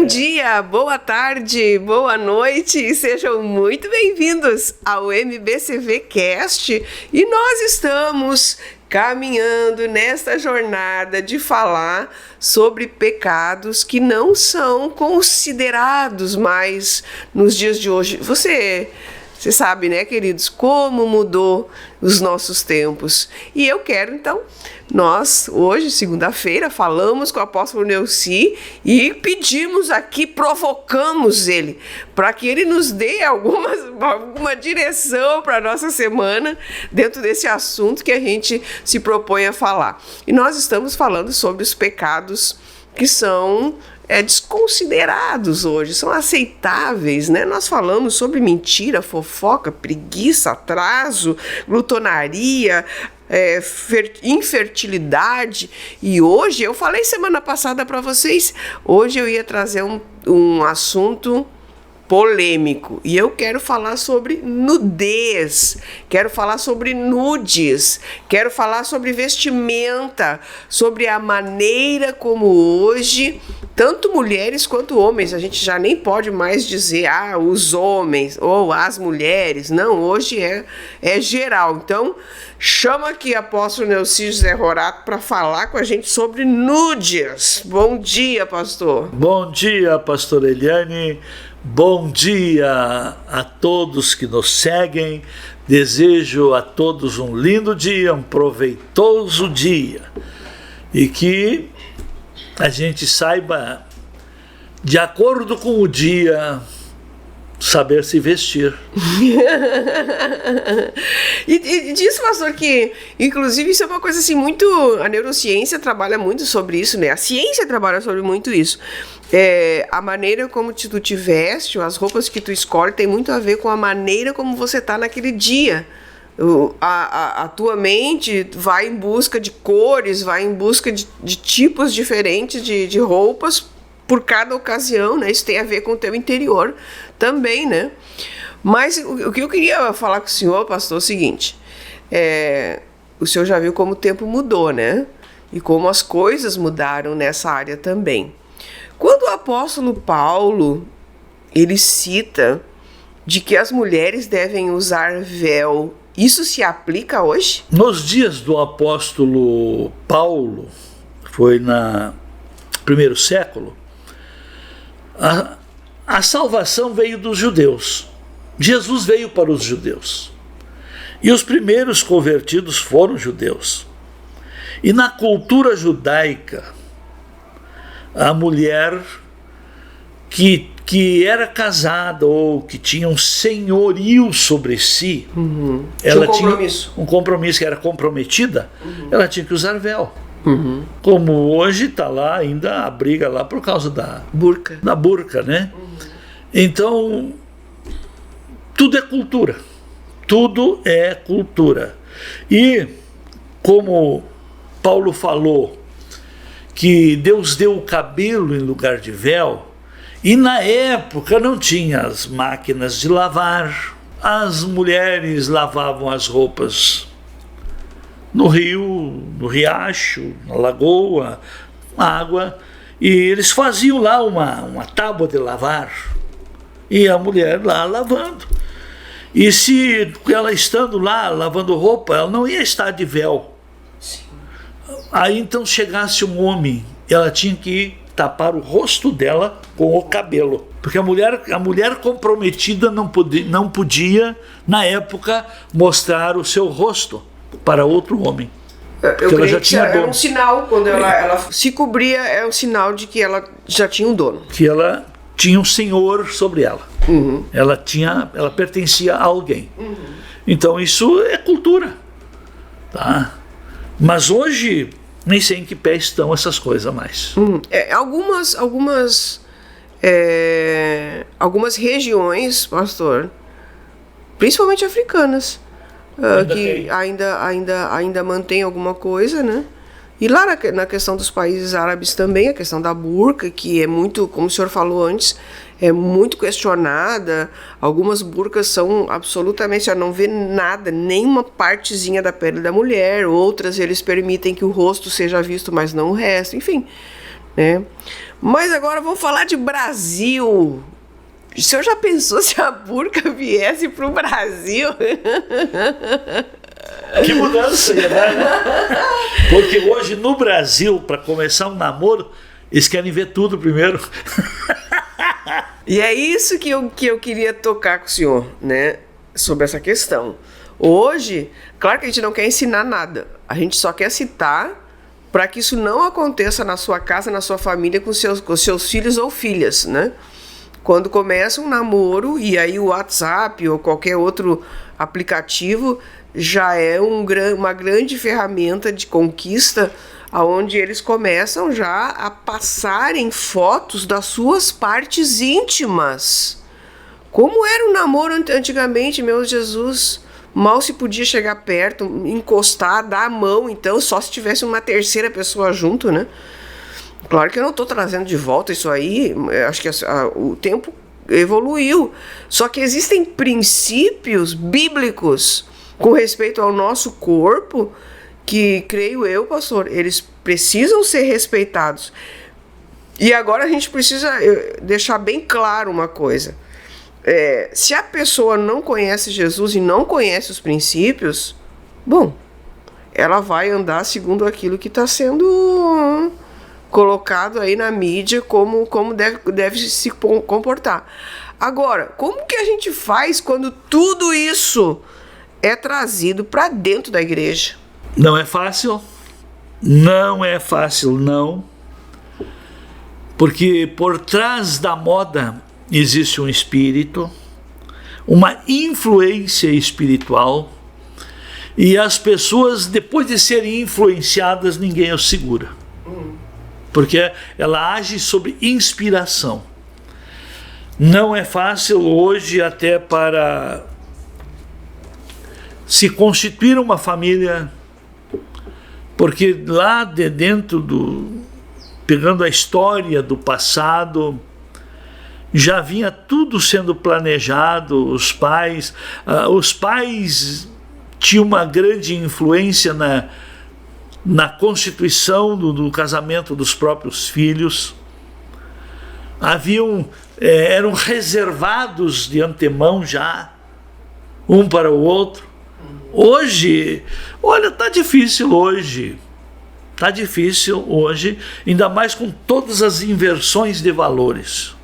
dia, boa tarde, boa noite e sejam muito bem-vindos ao MBCV Cast. E nós estamos caminhando nesta jornada de falar sobre pecados que não são considerados mais nos dias de hoje. Você sabe, né, queridos, como mudou os nossos tempos. E eu quero, então, nós, hoje, segunda-feira, falamos com o apóstolo Neuci e pedimos aqui, provocamos ele, para que ele nos dê alguma direção para a nossa semana dentro desse assunto que a gente se propõe a falar. E nós estamos falando sobre os pecados que são desconsiderados hoje, são aceitáveis, né? Nós falamos sobre mentira, fofoca, preguiça, atraso, glutonaria, infertilidade. E hoje, eu falei semana passada para vocês, hoje eu ia trazer um assunto polêmico, e eu quero falar sobre nudez, quero falar sobre nudes, quero falar sobre vestimenta, sobre a maneira como hoje, tanto mulheres quanto homens, a gente já nem pode mais dizer, os homens ou as mulheres, não, hoje é geral. Então, chama aqui apóstolo Neuci José Rorato para falar com a gente sobre nudes. Bom dia, pastor. Bom dia, pastor Eliane. Bom dia a todos que nos seguem. Desejo a todos um lindo dia, um proveitoso dia. E que a gente saiba, de acordo com o dia, saber se vestir. E diz, pastor, que inclusive isso é uma coisa assim muito... A neurociência trabalha muito sobre isso, né? A ciência trabalha sobre muito isso. A maneira como tu te veste, as roupas que tu escolhe, tem muito a ver com a maneira como você tá naquele dia. A tua mente vai em busca de cores, vai em busca de tipos diferentes de roupas por cada ocasião, né? Isso tem a ver com o teu interior também, né? Mas o que eu queria falar com o senhor, pastor, é o seguinte: o senhor já viu como o tempo mudou, né? E como as coisas mudaram nessa área também. Quando o apóstolo Paulo, ele cita de que as mulheres devem usar véu, isso se aplica hoje? Nos dias do apóstolo Paulo, foi no primeiro século, a salvação veio dos judeus. Jesus veio para os judeus. E os primeiros convertidos foram judeus. E na cultura judaica, a mulher que era casada ou que tinha um senhorio sobre si, ela tinha um compromisso, que era comprometida, ela tinha que usar véu. Como hoje está lá ainda a briga lá por causa da burca, né? Então, tudo é cultura. Tudo é cultura. E como Paulo falou que Deus deu o cabelo em lugar de véu, e na época não tinha as máquinas de lavar, as mulheres lavavam as roupas no rio, no riacho, na lagoa, na água, e eles faziam lá uma tábua de lavar, e a mulher lá lavando. E se ela estando lá lavando roupa, ela não ia estar de véu. Aí então chegasse um homem, ela tinha que tapar o rosto dela com o cabelo, porque a mulher comprometida não podia na época mostrar o seu rosto para outro homem. Eu creio que era um sinal, quando ela se cobria, é um sinal de que ela já tinha um dono, que ela tinha um senhor sobre ela. Ela pertencia a alguém. Então isso é cultura, tá? Mas hoje nem sei em que pé estão essas coisas mais. Algumas regiões, pastor, principalmente africanas, que ainda mantém alguma coisa, né? E lá na questão dos países árabes também, a questão da burca, que é muito, como o senhor falou antes, é muito questionada. Algumas burcas são absolutamente, não vê nada, nenhuma partezinha da pele da mulher. Outras eles permitem que o rosto seja visto, mas não o resto. Enfim, né? Mas agora vamos falar de Brasil. O senhor já pensou se a burca viesse para o Brasil? Que mudança, né? Porque hoje no Brasil, para começar um namoro, eles querem ver tudo primeiro. E é isso que eu queria tocar com o senhor, né? Sobre essa questão. Hoje, claro que a gente não quer ensinar nada. A gente só quer citar para que isso não aconteça na sua casa, na sua família, com seus filhos ou filhas, né? Quando começa um namoro, e aí o WhatsApp ou qualquer outro aplicativo já é uma grande ferramenta de conquista, onde eles começam já a passarem fotos das suas partes íntimas. Como era o namoro antigamente, meu Jesus? Mal se podia chegar perto, encostar, dar a mão, então, só se tivesse uma terceira pessoa junto, né? Claro que eu não estou trazendo de volta isso aí, acho que o tempo evoluiu. Só que existem princípios bíblicos com respeito ao nosso corpo que, creio eu, pastor, eles precisam ser respeitados. E agora a gente precisa deixar bem claro uma coisa. Se a pessoa não conhece Jesus e não conhece os princípios, bom, ela vai andar segundo aquilo que está sendo colocado aí na mídia como deve se comportar. Agora, como que a gente faz quando tudo isso é trazido para dentro da igreja? Não é fácil. Não é fácil, não. Porque por trás da moda existe um espírito, uma influência espiritual, e as pessoas, depois de serem influenciadas, ninguém as segura. Porque ela age sob inspiração. Não é fácil hoje até para se constituir uma família, porque lá de dentro pegando a história do passado, já vinha tudo sendo planejado. Os pais tinham uma grande influência na constituição do casamento dos próprios filhos. Eram reservados de antemão já, um para o outro. Hoje, olha, tá difícil hoje. Tá difícil hoje, ainda mais com todas as inversões de valores.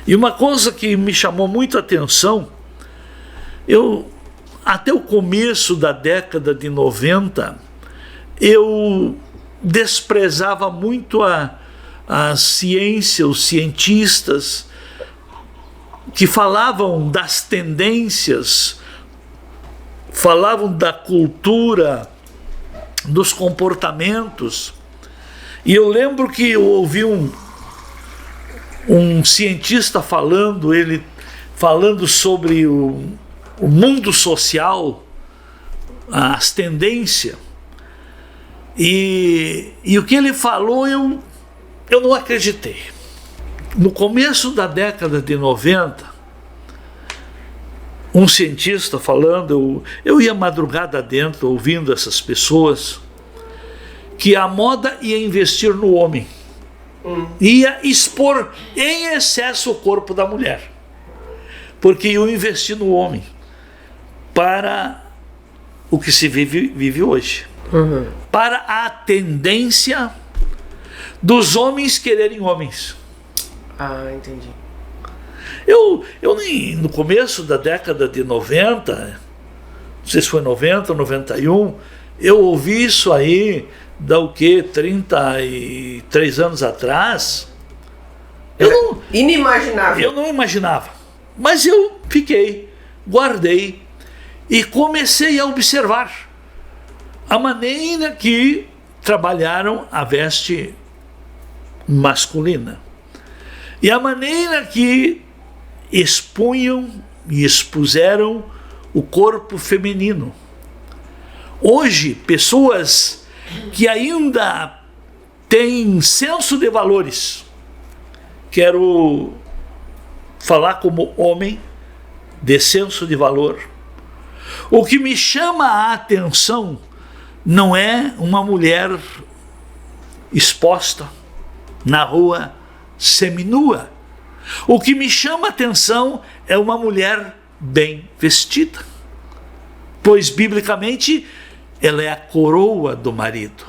E uma coisa que me chamou muito a atenção, até o começo da década de 90, eu desprezava muito a ciência, os cientistas que falavam das tendências, falavam da cultura, dos comportamentos. E eu lembro que eu ouvi um cientista falando sobre o mundo social, as tendências, e o que ele falou eu não acreditei. No começo da década de 90, um cientista falando, eu ia madrugada dentro ouvindo essas pessoas, que a moda ia investir no homem, ia expor em excesso o corpo da mulher, porque iam investir no homem para o que se vive hoje, para a tendência dos homens quererem homens. Ah, entendi. Eu nem no começo da década de 90, não sei se foi 90 ou 91, eu ouvi isso aí, dá o quê? 33 anos atrás. Inimaginável. Eu não imaginava. Mas eu guardei e comecei a observar a maneira que trabalharam a veste masculina e a maneira que expunham e expuseram o corpo feminino. Hoje, pessoas que ainda têm senso de valores, quero falar como homem de senso de valor, o que me chama a atenção não é uma mulher exposta, na rua seminua. O que me chama a atenção é uma mulher bem vestida, pois biblicamente ela é a coroa do marido,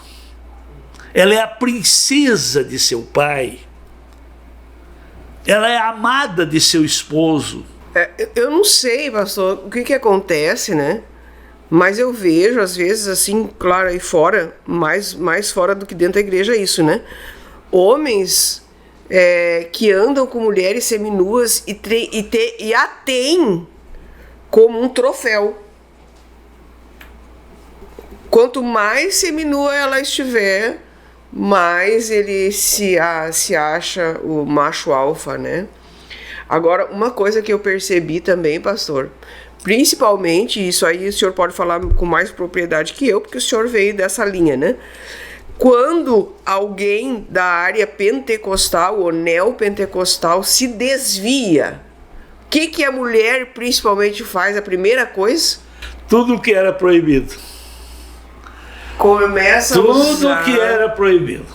ela é a princesa de seu pai, ela é a amada de seu esposo. Eu não sei, pastor, o que acontece, né? Mas eu vejo, às vezes, assim, claro, aí fora, mais fora do que dentro da igreja, isso, né? Homens que andam com mulheres seminuas e a têm como um troféu. Quanto mais seminua ela estiver, mais ele se acha o macho alfa, né? Agora, uma coisa que eu percebi também, pastor, principalmente, isso aí o senhor pode falar com mais propriedade que eu, porque o senhor veio dessa linha, né? Quando alguém da área pentecostal ou neopentecostal se desvia, o que a mulher principalmente faz? A primeira coisa? Tudo que era proibido. Começa tudo a usar... que era proibido.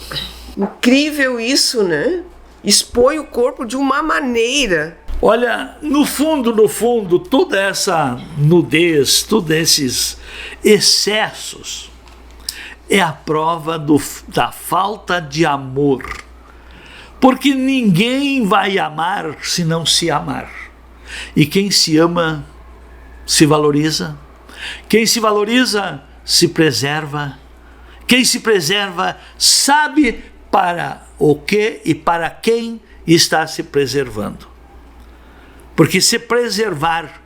Incrível isso, né? Expõe o corpo de uma maneira. Olha, no fundo, toda essa nudez, todos esses excessos é a prova da falta de amor. Porque ninguém vai amar se não se amar. E quem se ama se valoriza. Quem se valoriza se preserva. Quem se preserva sabe para o que e para quem está se preservando. Porque se preservar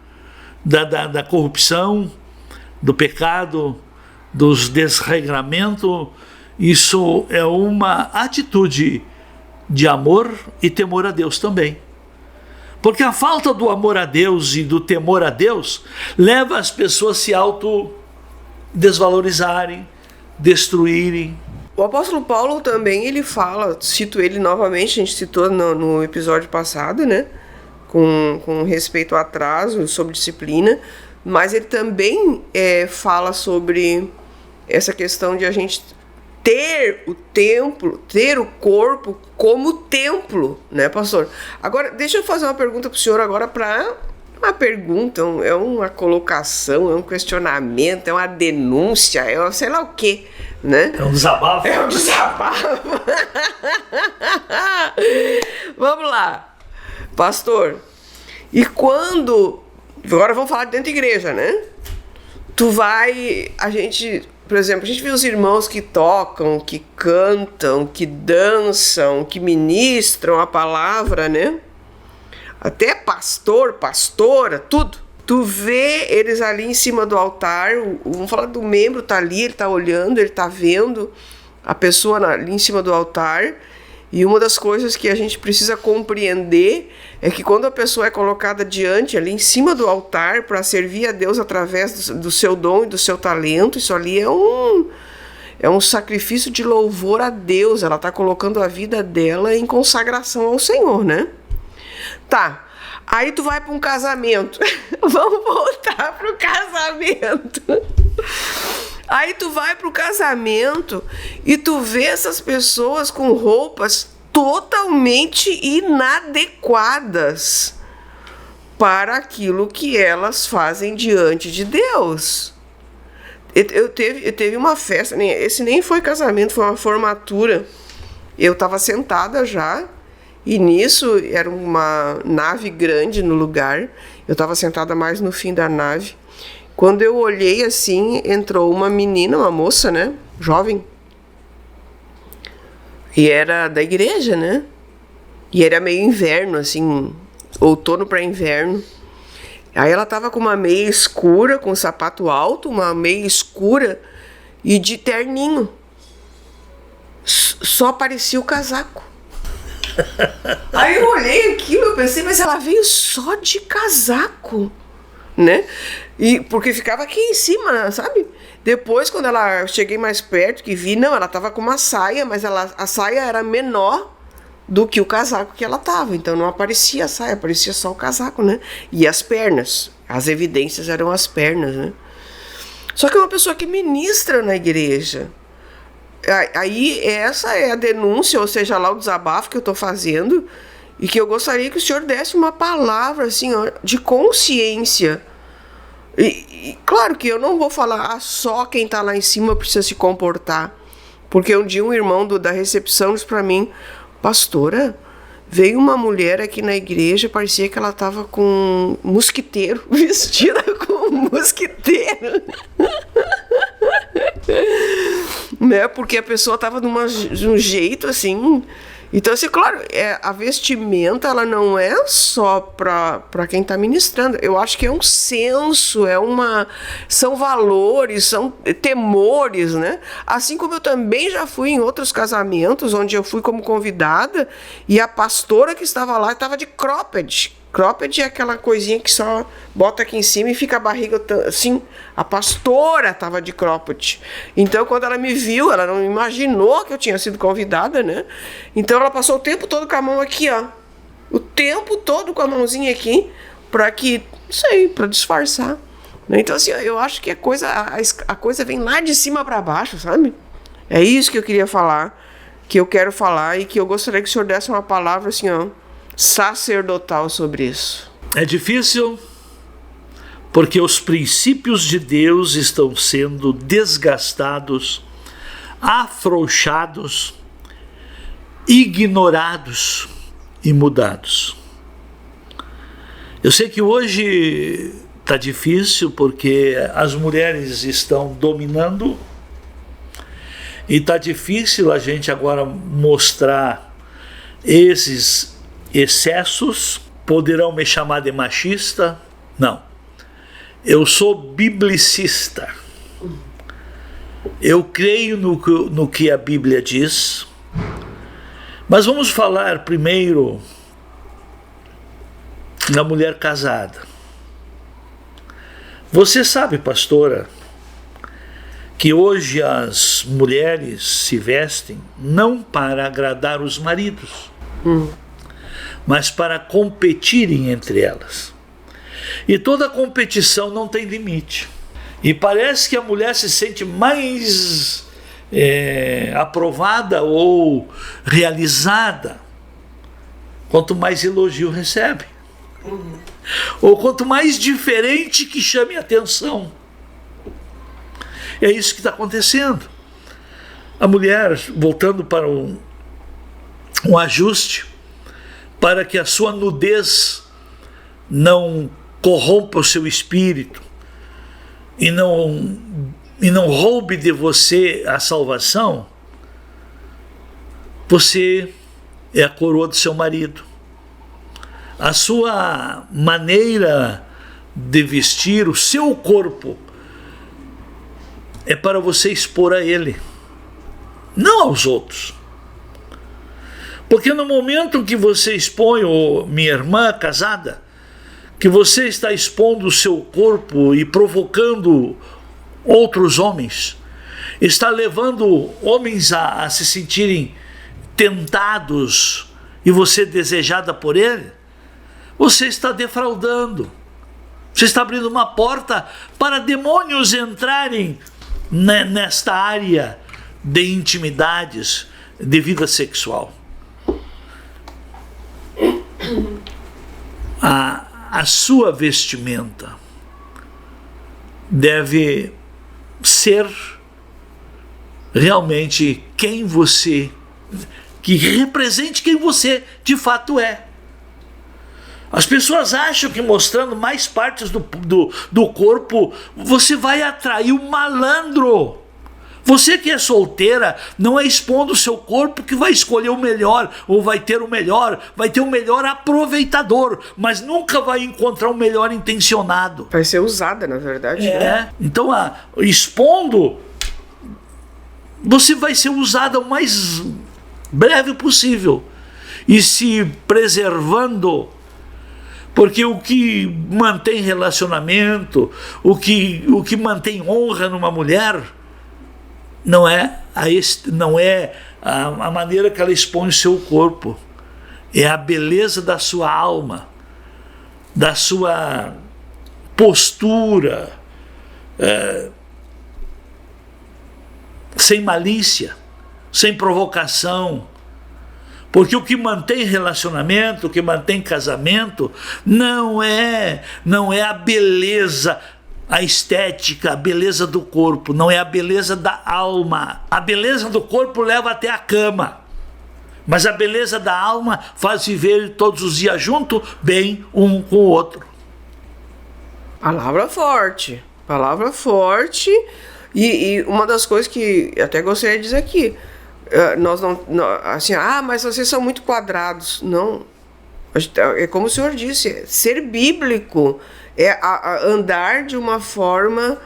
da corrupção, do pecado, dos desregramentos, isso é uma atitude de amor e temor a Deus também. Porque a falta do amor a Deus e do temor a Deus leva as pessoas a se desvalorizarem, destruírem. O apóstolo Paulo também, ele fala, cito ele novamente, a gente citou no episódio passado, né? Com respeito ao atraso, sobre disciplina, mas ele também fala sobre essa questão de a gente ter o templo, ter o corpo como templo, né, pastor? Agora, deixa eu fazer uma pergunta para o senhor agora uma pergunta, é uma colocação, é um questionamento, é uma denúncia, é sei lá o quê, né? É um desabafo. É um desabafo. Vamos lá, pastor. E quando... Agora vamos falar dentro da igreja, né? Por exemplo, a gente vê os irmãos que tocam, que cantam, que dançam, que ministram a palavra, né? Até pastor, pastora, tudo. Tu vê eles ali em cima do altar, vamos falar do membro, tá ali, ele tá olhando, ele tá vendo a pessoa ali em cima do altar. E uma das coisas que a gente precisa compreender é que quando a pessoa é colocada diante, ali em cima do altar, para servir a Deus através do seu dom e do seu talento, isso ali é um sacrifício de louvor a Deus. Ela está colocando a vida dela em consagração ao Senhor, né? Tá, aí tu vai para um casamento. Vamos voltar para o casamento. Aí tu vai pro casamento e tu vê essas pessoas com roupas totalmente inadequadas para aquilo que elas fazem diante de Deus. Eu teve uma festa, esse nem foi casamento, foi uma formatura. Eu estava sentada já, e nisso era uma nave grande no lugar. Eu estava sentada mais no fim da nave. Quando eu olhei assim, entrou uma menina, uma moça, né? Jovem. E era da igreja, né? E era meio inverno, assim, outono para inverno. Aí ela tava com uma meia escura, com um sapato alto, uma meia escura e de terninho. Só aparecia o casaco. Aí eu olhei aquilo, eu pensei, mas ela veio só de casaco, né? E porque ficava aqui em cima, sabe? Depois, quando eu cheguei mais perto, que vi, não, ela tava com uma saia, mas a saia era menor do que o casaco que ela tava. Então não aparecia a saia, aparecia só o casaco, né? E as pernas. As evidências eram as pernas, né? Só que é uma pessoa que ministra na igreja. aí essa é a denúncia, ou seja, lá o desabafo que eu estou fazendo, e que eu gostaria que o senhor desse uma palavra assim, ó, de consciência. E claro que eu não vou falar só quem está lá em cima precisa se comportar, porque um dia um irmão da recepção disse para mim: pastora, veio uma mulher aqui na igreja, parecia que ela estava com um mosquiteiro, vestida com um mosquiteiro. Né? Porque a pessoa estava de um jeito assim. Então, assim, claro, a vestimenta, ela não é só para quem está ministrando. Eu acho que é um senso, são valores, são temores, né? Assim como eu também já fui em outros casamentos, onde eu fui como convidada, e a pastora que estava lá estava de cropped. Cropped é aquela coisinha que só bota aqui em cima e fica a barriga assim. A pastora estava de cropped. Então, quando ela me viu, ela não imaginou que eu tinha sido convidada, né? Então, ela passou o tempo todo com a mão aqui, ó. O tempo todo com a mãozinha aqui, para disfarçar. Então, assim, eu acho que a coisa vem lá de cima para baixo, sabe? É isso que eu queria falar, que eu quero falar, e que eu gostaria que o senhor desse uma palavra assim, ó, sacerdotal sobre isso. É difícil porque os princípios de Deus estão sendo desgastados, afrouxados, ignorados e mudados. Eu sei que hoje está difícil porque as mulheres estão dominando e está difícil a gente agora mostrar esses excessos. Poderão me chamar de machista? Não. Eu sou biblicista. Eu creio no que a Bíblia diz. Mas vamos falar primeiro da mulher casada. Você sabe, pastora, que hoje as mulheres se vestem não para agradar os maridos, mas para competirem entre elas. E toda competição não tem limite. E parece que a mulher se sente mais aprovada ou realizada quanto mais elogio recebe. Ou quanto mais diferente que chame a atenção. É isso que está acontecendo. A mulher, voltando para um ajuste, para que a sua nudez não corrompa o seu espírito e não roube de você a salvação, você é a coroa do seu marido. A sua maneira de vestir, o seu corpo, é para você expor a ele, não aos outros. Porque no momento que você expõe, minha irmã casada, que você está expondo o seu corpo e provocando outros homens, está levando homens a se sentirem tentados e você desejada por ele, você está defraudando. Você está abrindo uma porta para demônios entrarem nesta área de intimidades, de vida sexual. A sua vestimenta deve ser realmente que represente quem você de fato é. As pessoas acham que mostrando mais partes do corpo você vai atrair o malandro. Você que é solteira, não é expondo o seu corpo que vai escolher o melhor, ou vai ter o melhor aproveitador, mas nunca vai encontrar o melhor intencionado. Vai ser usada, na verdade. Né? Então, expondo, você vai ser usada o mais breve possível, e se preservando, porque o que mantém relacionamento, o que mantém honra numa mulher, não é a maneira que ela expõe o seu corpo, é a beleza da sua alma, da sua postura, sem malícia, sem provocação. Porque o que mantém relacionamento, o que mantém casamento, não é a beleza, a estética, a beleza do corpo, não é a beleza da alma. A beleza do corpo leva até a cama, mas a beleza da alma faz viver todos os dias junto, bem um com o outro. Palavra forte. E uma das coisas que até gostaria de dizer aqui, nós não, assim, mas vocês são muito quadrados. Não, é como o senhor disse, ser bíblico é andar de uma forma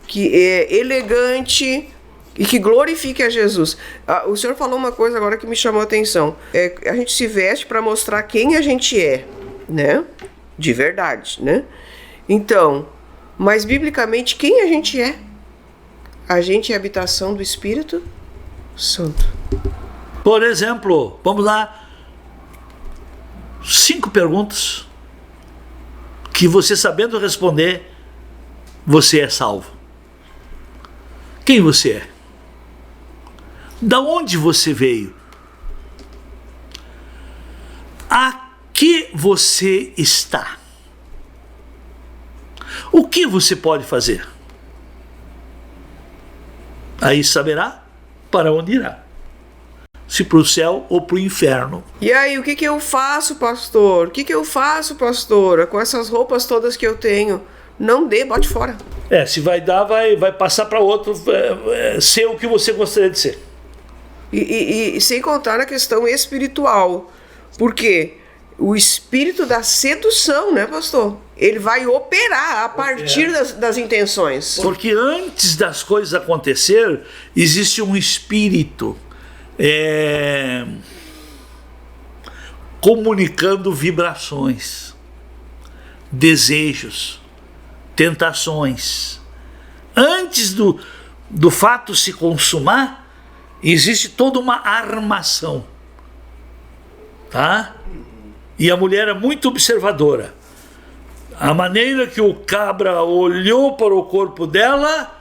que é elegante e que glorifique a Jesus. O senhor falou uma coisa agora que me chamou a atenção. A gente se veste para mostrar quem a gente é, né? De verdade, né? Então, mas biblicamente quem a gente é? A gente é a habitação do Espírito Santo. Por exemplo, vamos lá, 5 perguntas que você, sabendo responder, você é salvo. Quem você é? Da onde você veio? A que você está? O que você pode fazer? Aí saberá para onde irá. Se para o céu ou para o inferno. E aí, o que eu faço, pastor? O que eu faço, pastora, com essas roupas todas que eu tenho? Não dê, bote fora. Se vai dar, vai passar para outro ser o que você gostaria de ser. E sem contar na questão espiritual. Porque o espírito da sedução, né, pastor? Ele vai operar a partir das intenções. Porque antes das coisas acontecer, existe um espírito comunicando vibrações, desejos, tentações. Antes do fato se consumar, existe toda uma armação, tá? E a mulher é muito observadora. A maneira que o cabra olhou para o corpo dela,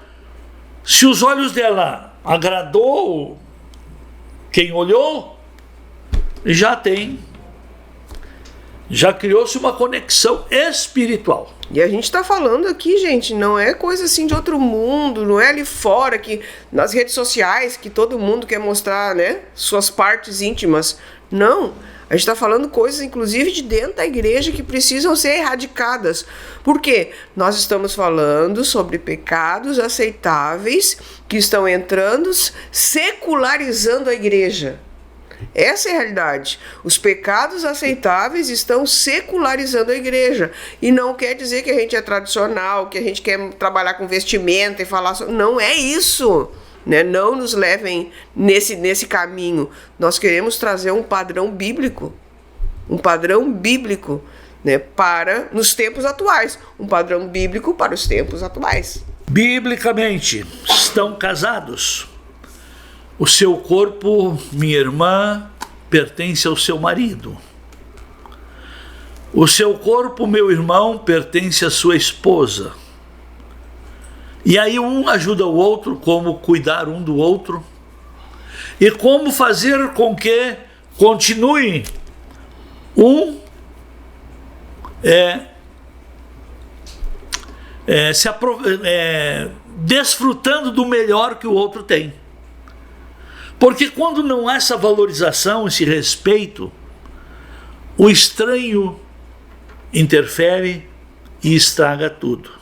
se os olhos dela agradou quem olhou, já criou-se uma conexão espiritual. E a gente está falando aqui, gente, não é coisa assim de outro mundo, não é ali fora, que nas redes sociais, que todo mundo quer mostrar, né, suas partes íntimas. Não, a gente está falando coisas, inclusive, de dentro da igreja que precisam ser erradicadas. Por quê? Nós estamos falando sobre pecados aceitáveis que estão entrando, secularizando a igreja. Essa é a realidade. Os pecados aceitáveis estão secularizando a igreja. E não quer dizer que a gente é tradicional, que a gente quer trabalhar com vestimenta e falar... Não é isso. Né? Não nos levem nesse caminho. Nós queremos trazer um padrão bíblico. Um padrão bíblico, né, para nos tempos atuais. Um padrão bíblico para os tempos atuais. Biblicamente, estão casados. O seu corpo, minha irmã, pertence ao seu marido. O seu corpo, meu irmão, pertence à sua esposa. E aí um ajuda o outro, como cuidar um do outro. E como fazer com que continue desfrutando do melhor que o outro tem. Porque quando não há essa valorização, esse respeito, o estranho interfere e estraga tudo.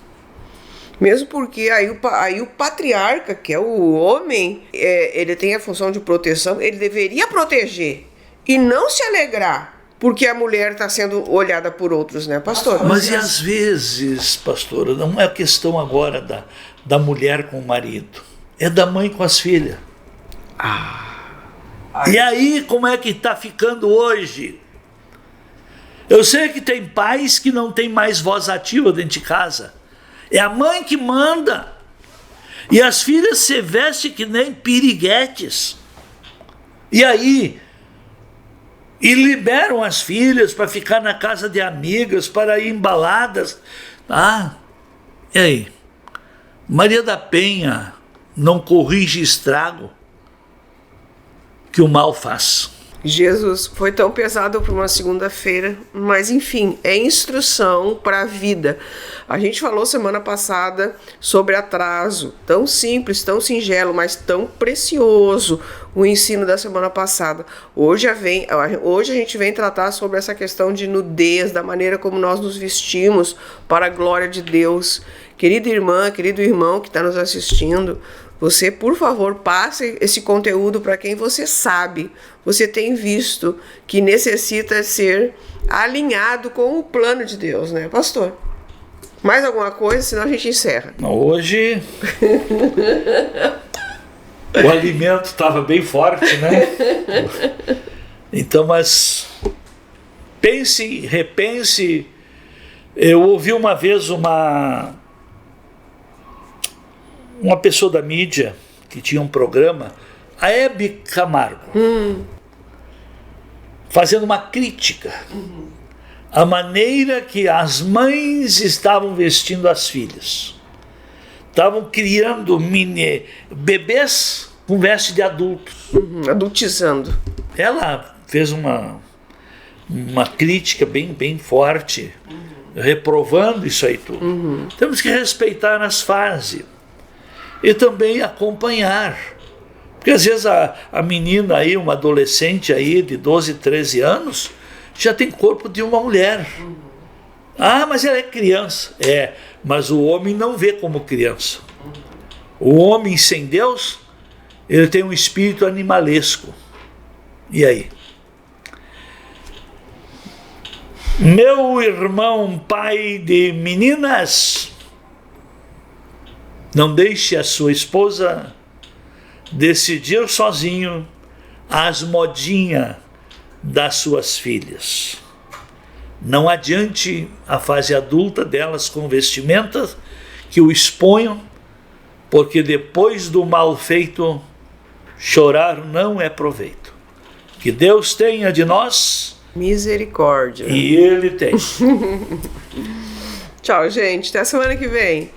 Mesmo porque aí o patriarca, que é o homem, ele tem a função de proteção, ele deveria proteger e não se alegrar porque a mulher está sendo olhada por outros, né, pastor? Mas e às vezes, pastora, não é questão agora da mulher com o marido, é da mãe com as filhas. E aí, como é que está ficando hoje? Eu sei que tem pais que não tem mais voz ativa dentro de casa. É a mãe que manda. E as filhas se vestem que nem piriguetes. E aí, liberam as filhas para ficar na casa de amigas, para ir embaladas. E aí? Maria da Penha não corrige estrago. que o mal faz. Jesus foi tão pesado para uma segunda-feira, mas enfim, é instrução para a vida. A gente falou semana passada sobre atraso, tão simples, tão singelo, mas tão precioso o ensino da semana passada. Hoje a gente vem tratar sobre essa questão de nudez, da maneira como nós nos vestimos para a glória de Deus. Querida irmã, querido irmão que está nos assistindo, você, por favor, passe esse conteúdo para quem você sabe, você tem visto que necessita ser alinhado com o plano de Deus, né, pastor? Mais alguma coisa, senão a gente encerra. Hoje o alimento estava bem forte, né? Então, mas pense, repense. Eu ouvi uma vez uma pessoa da mídia que tinha um programa, a Hebe Camargo, fazendo uma crítica à maneira que as mães estavam vestindo as filhas. Estavam criando bebês com veste de adultos. Adultizando. Ela fez uma crítica bem forte, reprovando isso aí tudo. Temos que respeitar as fases. E também acompanhar. Porque às vezes a menina aí, uma adolescente aí de 12, 13 anos, já tem corpo de uma mulher. Ah, mas ela é criança. É, mas o homem não vê como criança. O homem sem Deus, ele tem um espírito animalesco. E aí? Meu irmão, pai de meninas, não deixe a sua esposa decidir sozinho as modinhas das suas filhas. Não adiante a fase adulta delas com vestimentas que o exponham, porque depois do mal feito, chorar não é proveito. Que Deus tenha de nós misericórdia. E Ele tem. Tchau, gente. Até a semana que vem.